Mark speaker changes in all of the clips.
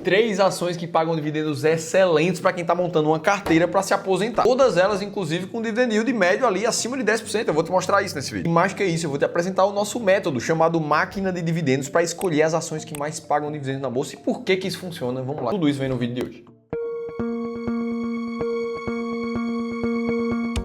Speaker 1: 3 ações que pagam dividendos excelentes para quem está montando uma carteira para se aposentar. Todas elas, inclusive, com dividend yield médio ali acima de 10%. Eu vou te mostrar isso nesse vídeo. E mais que isso, eu vou te apresentar o nosso método chamado máquina de dividendos para escolher as ações que mais pagam dividendos na bolsa e por que isso funciona. Vamos lá. Tudo isso vem no vídeo de hoje.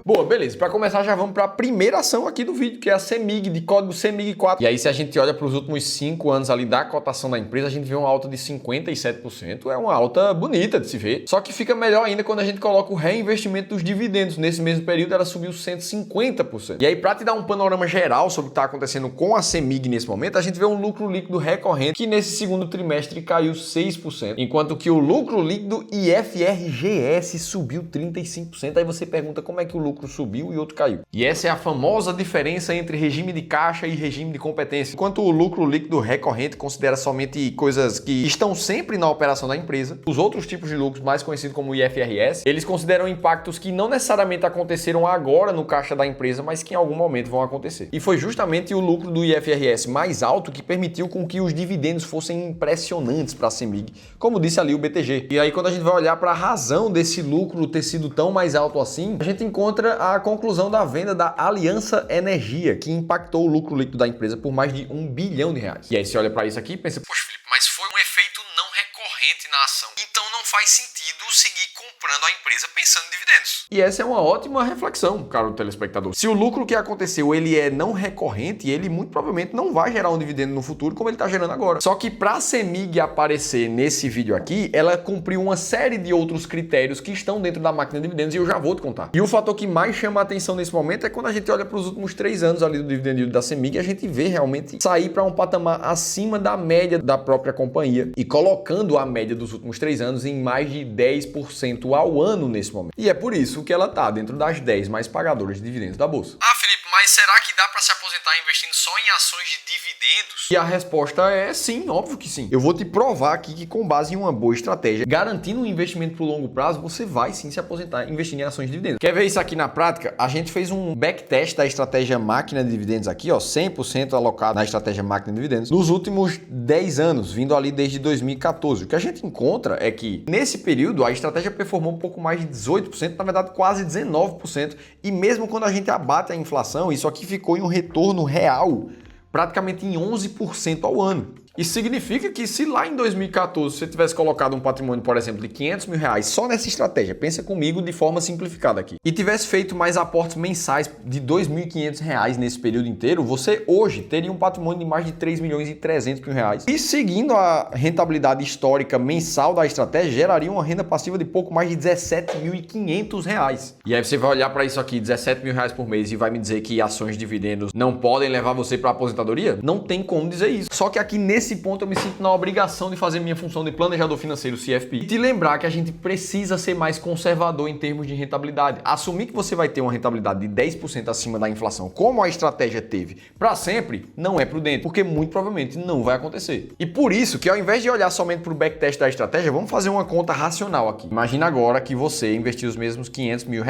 Speaker 1: Boa, beleza. Para começar, já vamos para a primeira ação aqui do vídeo, que é a CEMIG, de código CEMIG4. E aí, se a gente olha para os últimos 5 anos ali da cotação da empresa, a gente vê uma alta de 57%. É uma alta bonita de se ver. Só que fica melhor ainda quando a gente coloca o reinvestimento dos dividendos. Nesse mesmo período, ela subiu 150%. E aí, para te dar um panorama geral sobre o que está acontecendo com a CEMIG nesse momento, a gente vê um lucro líquido recorrente que nesse segundo trimestre caiu 6%, enquanto que o lucro líquido IFRGS subiu 35%. Aí você pergunta como é que o lucro subiu e outro caiu. E essa é a famosa diferença entre regime de caixa e regime de competência. Enquanto o lucro líquido recorrente considera somente coisas que estão sempre na operação da empresa, os outros tipos de lucros, mais conhecidos como IFRS, eles consideram impactos que não necessariamente aconteceram agora no caixa da empresa, mas que em algum momento vão acontecer. E foi justamente o lucro do IFRS mais alto que permitiu com que os dividendos fossem impressionantes para a CEMIG, como disse ali o BTG. E aí, quando a gente vai olhar para a razão desse lucro ter sido tão mais alto assim, a gente encontra a conclusão da venda da Aliança Energia, que impactou o lucro líquido da empresa por mais de R$1 bilhão. E aí você olha para isso aqui e pensa, poxa, Felipe, mas foi um efeito não recorrente na ação. Então não faz sentido seguir comprando a empresa pensando em dividendos. E essa é uma ótima reflexão, caro telespectador. Se o lucro que aconteceu ele é não recorrente, ele muito provavelmente não vai gerar um dividendo no futuro como ele está gerando agora. Só que para a CEMIG aparecer nesse vídeo aqui, ela cumpriu uma série de outros critérios que estão dentro da máquina de dividendos e eu já vou te contar. E o fator que mais chama a atenção nesse momento é quando a gente olha para os últimos 3 anos ali do dividend yield da CEMIG, a gente vê realmente sair para um patamar acima da média da própria companhia e colocando a média dos últimos 3 anos em mais de 10% ao ano nesse momento. E é por isso que ela está dentro das 10 mais pagadoras de dividendos da bolsa.
Speaker 2: Ah, Felipe, mas será que dá para se aposentar investindo só em ações de dividendos?
Speaker 1: E a resposta é sim, óbvio que sim. Eu vou te provar aqui que com base em uma boa estratégia, garantindo um investimento para o longo prazo, você vai sim se aposentar investindo em ações de dividendos. Quer ver isso aqui na prática? A gente fez um backtest da estratégia máquina de dividendos aqui, ó, 100% alocado na estratégia máquina de dividendos, nos últimos 10 anos, vindo ali desde 2014. O que a gente encontra é que nesse período a estratégia performou um pouco mais de 18%, na verdade quase 19%, e mesmo quando a gente abate a inflação, isso aqui ficou em um retorno real praticamente em 11% ao ano. Isso significa que se lá em 2014 você tivesse colocado um patrimônio, por exemplo, de R$500 mil só nessa estratégia, pensa comigo de forma simplificada aqui, e tivesse feito mais aportes mensais de R$2.500 nesse período inteiro, você hoje teria um patrimônio de mais de R$3.300.000 e seguindo a rentabilidade histórica mensal da estratégia, geraria uma renda passiva de pouco mais de R$17.500. E aí você vai olhar para isso aqui, R$17.000 por mês, e vai me dizer que ações de dividendos não podem levar você para a aposentadoria? Não tem como dizer isso. Só que aqui nesse ponto eu me sinto na obrigação de fazer minha função de planejador financeiro CFP e te lembrar que a gente precisa ser mais conservador em termos de rentabilidade. Assumir que você vai ter uma rentabilidade de 10% acima da inflação, como a estratégia teve para sempre, não é prudente, porque muito provavelmente não vai acontecer. E por isso que ao invés de olhar somente para o backtest da estratégia, vamos fazer uma conta racional aqui. Imagina agora que você investiu os mesmos R$500 mil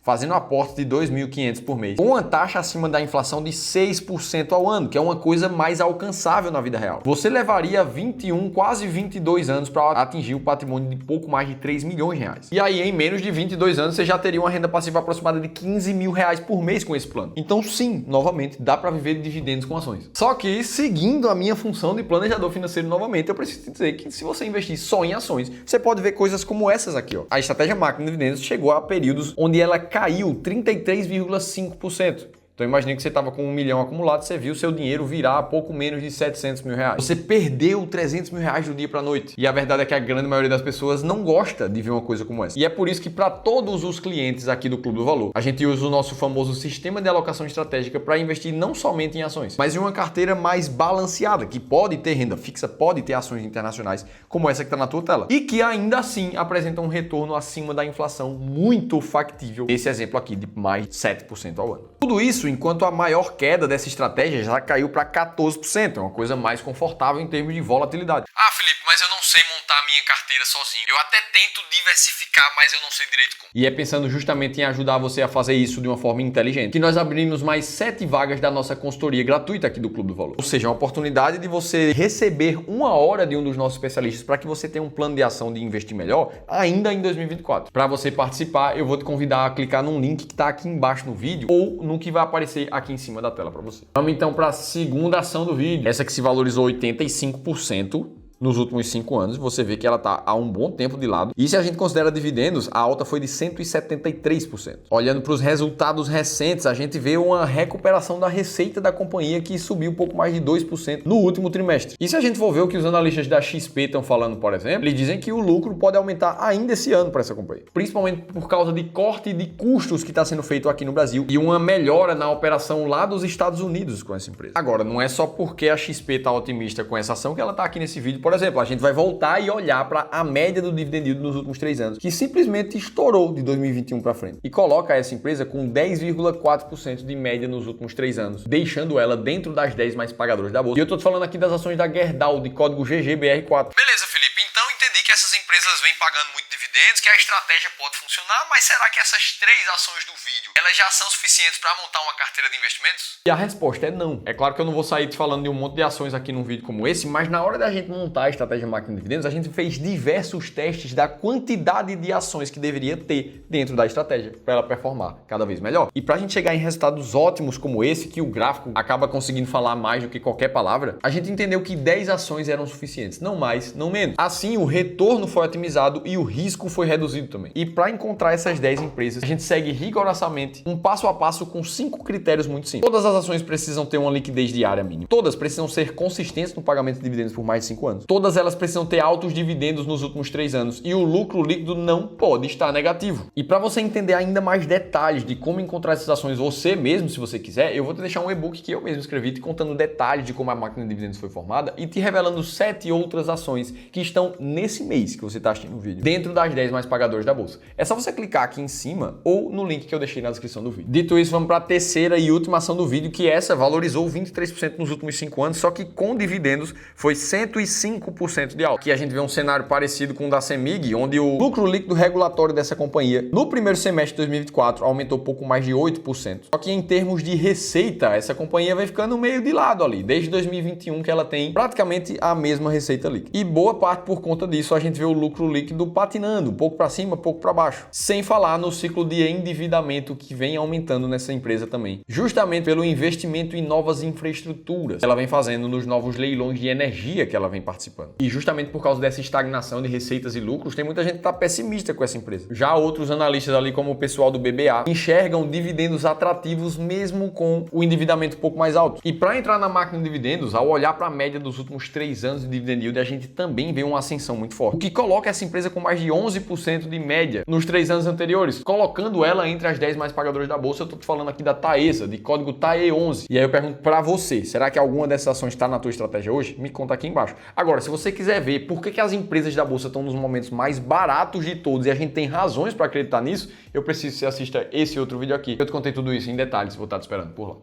Speaker 1: fazendo um aporte de 2.500 por mês, com uma taxa acima da inflação de 6% ao ano, que é uma coisa mais alcançável na vida real. Você levaria 21, quase 22 anos para atingir o patrimônio de pouco mais de R$3 milhões. E aí, em menos de 22 anos, você já teria uma renda passiva aproximada de R$15 mil por mês com esse plano. Então, sim, novamente, dá para viver de dividendos com ações. Só que, seguindo a minha função de planejador financeiro novamente, eu preciso te dizer que se você investir só em ações, você pode ver coisas como essas aqui, ó. A estratégia máquina de dividendos chegou a períodos onde ela caiu 33,5%. Então imagine que você estava com R$1 milhão acumulado, você viu seu dinheiro virar pouco menos de R$700 mil. Você perdeu R$300 mil do dia para a noite. E a verdade é que a grande maioria das pessoas não gosta de ver uma coisa como essa. E é por isso que para todos os clientes aqui do Clube do Valor, a gente usa o nosso famoso sistema de alocação estratégica para investir não somente em ações, mas em uma carteira mais balanceada, que pode ter renda fixa, pode ter ações internacionais, como essa que está na tua tela, e que ainda assim apresenta um retorno acima da inflação muito factível. Esse exemplo aqui de mais de 7% ao ano. Tudo isso Isso enquanto a maior queda dessa estratégia já caiu para 14%, é uma coisa mais confortável em termos de volatilidade.
Speaker 2: Ah, Felipe, mas eu não sei montar a minha carteira sozinho. Eu até tento diversificar, mas eu não sei direito como.
Speaker 1: E é pensando justamente em ajudar você a fazer isso de uma forma inteligente que nós abrimos mais 7 vagas da nossa consultoria gratuita aqui do Clube do Valor. Ou seja, uma oportunidade de você receber 1 hora de um dos nossos especialistas para que você tenha um plano de ação de investir melhor ainda em 2024. Para você participar, eu vou te convidar a clicar num link que está aqui embaixo no vídeo ou no que vai aparecer aqui em cima da tela para você. Vamos então para a segunda ação do vídeo. Essa que se valorizou 85%. Nos últimos 5 anos, você vê que ela está há um bom tempo de lado. E se a gente considera dividendos, a alta foi de 173%. Olhando para os resultados recentes, a gente vê uma recuperação da receita da companhia que subiu um pouco mais de 2% no último trimestre. E se a gente for ver o que os analistas da XP estão falando, por exemplo, eles dizem que o lucro pode aumentar ainda esse ano para essa companhia. Principalmente por causa de corte de custos que está sendo feito aqui no Brasil e uma melhora na operação lá dos Estados Unidos com essa empresa. Agora, não é só porque a XP está otimista com essa ação que ela está aqui nesse vídeo. Por exemplo, a gente vai voltar e olhar para a média do dividend yield nos últimos 3 anos, que simplesmente estourou de 2021 para frente e coloca essa empresa com 10,4% de média nos últimos 3 anos, deixando ela dentro das 10 mais pagadoras da bolsa. E eu tô te falando aqui das ações da Gerdau, de código GGBR4.
Speaker 2: Beleza, Felipe. Então entendi que essas empresas vêm pagando muito dividendos, que a estratégia pode funcionar, mas será que essas 3 ações do vídeo, elas já são suficientes para montar uma carteira de investimentos?
Speaker 1: E a resposta é não. É claro que eu não vou sair te falando de um monte de ações aqui num vídeo como esse, mas na hora da gente montar a estratégia máquina de dividendos, a gente fez diversos testes da quantidade de ações que deveria ter dentro da estratégia para ela performar cada vez melhor. E para a gente chegar em resultados ótimos como esse, que o gráfico acaba conseguindo falar mais do que qualquer palavra, a gente entendeu que 10 ações eram suficientes, não mais, não menos. Assim, o retorno foi otimizado e o risco foi reduzido também. E para encontrar essas 10 empresas, a gente segue rigorosamente um passo a passo com 5 critérios muito simples. Todas as ações precisam ter uma liquidez diária mínima. Todas precisam ser consistentes no pagamento de dividendos por mais de 5 anos. Todas elas precisam ter altos dividendos nos últimos 3 anos e o lucro líquido não pode estar negativo. E para você entender ainda mais detalhes de como encontrar essas ações você mesmo, se você quiser, eu vou te deixar um e-book que eu mesmo escrevi te contando detalhes de como a máquina de dividendos foi formada e te revelando 7 outras ações que estão nesse mês que você está assistindo o vídeo, dentro das 10 mais pagadoras da bolsa. É só você clicar aqui em cima ou no link que eu deixei na descrição do vídeo. Dito isso, vamos para a terceira e última ação do vídeo, que essa valorizou 23% nos últimos 5 anos, só que com dividendos foi 105% de alta. Aqui a gente vê um cenário parecido com o da CEMIG, onde o lucro líquido regulatório dessa companhia no primeiro semestre de 2024 aumentou pouco mais de 8%. Só que em termos de receita, essa companhia vai ficando meio de lado ali, desde 2021 que ela tem praticamente a mesma receita líquida. E boa parte por conta disso a gente vê o lucro líquido patinando, um pouco para cima, um pouco para baixo. Sem falar no ciclo de endividamento que vem aumentando nessa empresa também, justamente pelo investimento em novas infraestruturas que ela vem fazendo nos novos leilões de energia que ela vem participando. E justamente por causa dessa estagnação de receitas e lucros, tem muita gente que está pessimista com essa empresa. Já outros analistas ali, como o pessoal do BBA, enxergam dividendos atrativos mesmo com o endividamento um pouco mais alto. E para entrar na máquina de dividendos, ao olhar para a média dos últimos 3 anos de dividend yield, a gente também vê uma ascensão muito forte, o que coloca essa empresa com mais de 11% de média nos 3 anos anteriores, colocando ela entre as 10 mais pagadoras da bolsa. Eu tô te falando aqui da Taesa, de código TAE11. E aí eu pergunto para você, será que alguma dessas ações está na tua estratégia hoje? Me conta aqui embaixo. Agora, se você quiser ver por que as empresas da bolsa estão nos momentos mais baratos de todos e a gente tem razões para acreditar nisso, eu preciso que você assista esse outro vídeo aqui. Eu te contei tudo isso em detalhes, vou estar te esperando por lá.